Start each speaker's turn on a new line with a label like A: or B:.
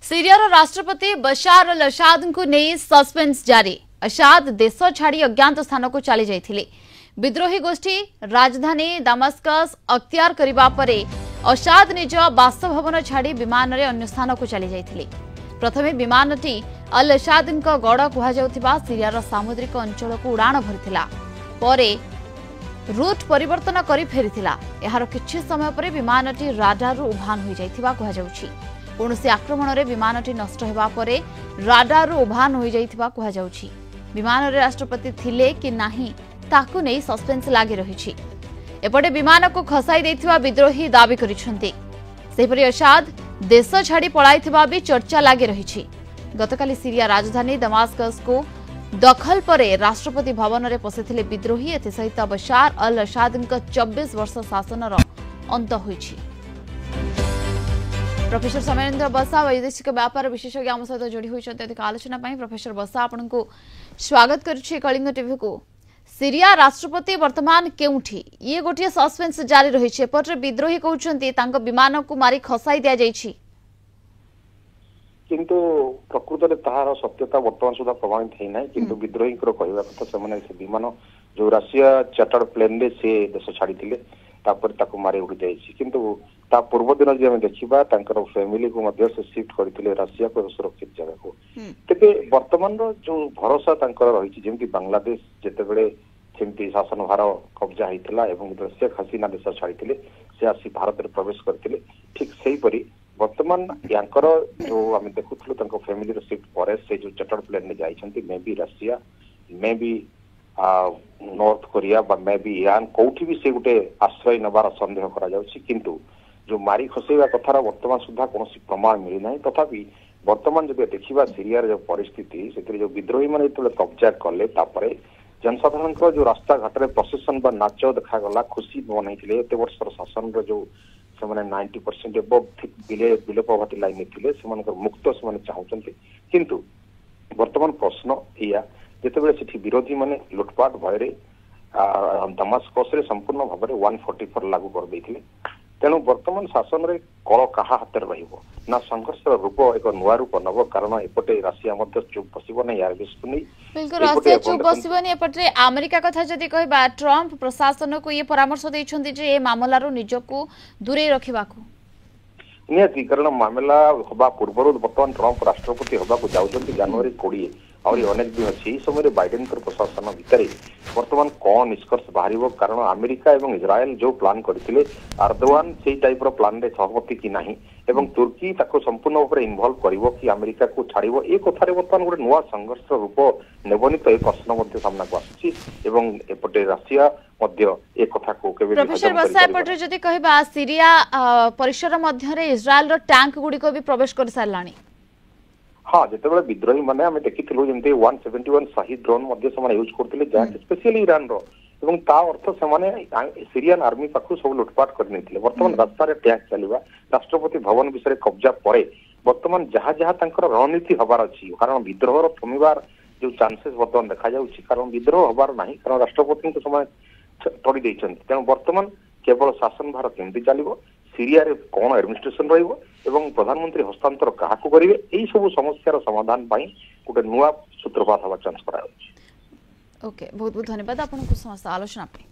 A: सीरियार राष्ट्रपति बशार अल असाद को नहीं सस्पेंस जारी। असाद देश छाड़ी अज्ञात स्थान को चली जाइथिले। विद्रोही गोष्ठी राजधानी दमस्कस अख्तियार करिबा परे असाद निज बासभवन छाड़ी विमान रे अन्य स्थान को चली जाइथिले। प्रथमे विमानटी अल असाद गड़ कहुवा सीरियार सामुद्रिक अंचल को उड़ाण भरिथिला। परे रूट परिवर्तन करी फेरिथिला। एहार किछि समय परे विमानटी राडारु उभान होई जाइथिबा कहा जाउछि। कौनसी आक्रमण रे विमानटी नष्ट हेबा परे राडारु उभान होई जाइथिबा कहा जाउछि। विमान रे राष्ट्रपति थिले कि नाही ताकू नै सस्पेंस लागि रहिछि। एपटे विमान को खसाई दैथिबा विद्रोही दाबी करिसंती। सेहिपरि असाद देश छाड़ी पळाइथिबा भी चर्चा लागि रहिछि। गतकाली सीरिया राजधानी दमास्कस को दखल परे राष्ट्रपति भवन रे पसिथिले विद्रोही। एथि सहित बशार अल असाद 24 वर्ष शासनर अंत होइछि। प्रोफेसर समरेंद्र बसा वैदेशिक व्यापार विशेषज्ञ आम सहित जोड़ी होइछन्ते। अधिक आलोचना पई प्रोफेसर बसा आपनको स्वागत करूछि कलिंग टीवी को। सीरिया राष्ट्रपति वर्तमान केउठी ये गोटे सस्पेंस जारी रहिछि। एपटे विद्रोही कहउछन्ती तांको विमान को मारी खसाई दिया जाइछि,
B: किंतु प्रकृत में तार सत्यता वर्तमान सुधा प्रमाणित है ना। किंतु विद्रोही कहवा कथा से विमान जो राशिया चार्टर्ड प्लेन रे से देश छाड़ी तापर ताको मारे उड़ी जाइछि। किंतु ता पूर्व दिन जे हम देखिबा तांकर फैमिली को मध्य से शिफ्ट करथिले राशिया को सुरक्षित जगह को। तेबे वर्तमान जो भरोसा तांकर रहिछि जेमति बांग्लादेश जेते बेले सेमति शासन भार कब्जा हैतिला एवं शेख हसीना देश छाड़ीथिले से आसी भारत रे प्रवेश करथिले। ठीक सेही परी वर्तमान यांकर जो आम देखुथलु तांको फैमिली रो शिफ्ट परे से जो चार्टर्ड प्लेन में जाइछंती maybe Russia maybe North Korea बा मे बी ईरान कोठी भी से गुटे आश्रय नबार संदेह करा जाउछि। किंतु जो मारी खसेवा कथार वर्तमान सुधा कोनोसी प्रमाण मिली नाही। तथापि वर्तमान जब देखिबा सीरिया जो परिस्थिति से जो विद्रोही माने जेतले कब्जा कले तापरे जनसाधारण जो रास्ता घाट रे प्रोसेसन बा नाच देखा गला खुशी मनैथिले। एते वर्षर शासन रो जो सेमाने 90% एबव बिलो पॉवर्टी लाइन थिले सेमानकर मुक्त सेमाने चाहुचंती। किंतु वर्तमान प्रश्न एया जेतेबेले सेठी विरोधी माने लुटपाट भयरे दमास्कस रे संपूर्ण भाव में 144 लागू कर दैथिले। तेणु वर्तमान शासन रे कल कहा हाथ रहिबो ना संघर्ष रूप एक नुआ रूप नब। कारण एपटे राशिया मध्य चुप बसिबो नै यार बिल्कुल नहीं।
A: बिल्कुल राशिया चुप बसिबो नै। एपटे अमेरिका कथा जदि कहबा ट्रम्प प्रशासन को ये परामर्श दैछन्ती जे ए मामला रो निजको दूरे रखिबा को
B: नियति। कारण मामला होबा पूर्व वर्तमान ट्रम्प राष्ट्रपति होबा को जाउछन्ती जनवरी 20 और अनेक दिन अच्छी समय बाइडेन प्रशासन भितर वर्तमान कौन निष्कर्ष बाहर। कारण अमेरिका और इजराइल जो प्लान करते अर्दवान से टाइप प्लान रे सहमति कि नहीं एवं तुर्की ताको संपूर्ण ऊपर इन्वॉल्व करिवो कि अमेरिका को छाड़िबो ए कथारे वर्तमान गोटे नुआ संघर्ष रूप नेबनी। तो ए प्रश्न मध्य सामना को आछि एवं एपटे राशिया मध्य ए कथा को केबे
A: प्रोफेसर बसा एपटे जदि कहबा सीरिया परिसर मध्य रे इजराइल रो टैंक गुडी को भी प्रवेश कर सारलानी।
B: हाँ जितेबाला विद्रोही मैंने आम देखी 171 शाही ड्रोन यूज करते जहाँ स्पेशली ईरान रो एवं ता अर्थ से सीरियन आर्मी पाखु सब लुटपाट करने। वर्तमान रास्ता टैक्स चलवा राष्ट्रपति भवन विषय कब्जा पर वर्तमान जहाँ जहाँ रणनीति हबार अच्छी। कारण विद्रोह थमिबार जो चांसेस वर्तमान देखा जाउछि। कारण विद्रोह हबार नहीं कारण राष्ट्रपति को समय तोड़ी देइछन्ति। तेणु वर्तमान केवल शासन भार केमती चलिबो सीरिया रे कौन एडमिनिस्ट्रेशन रहिबो एवं प्रधानमंत्री हस्तांतर काहा को करिवे एई सब समस्यार समाधान पाई गोटे नुआ सूत्रपात हवा चांस करा।
A: ओके बहुत बहुत धन्यवाद आपन को समस्त आलोचना पे।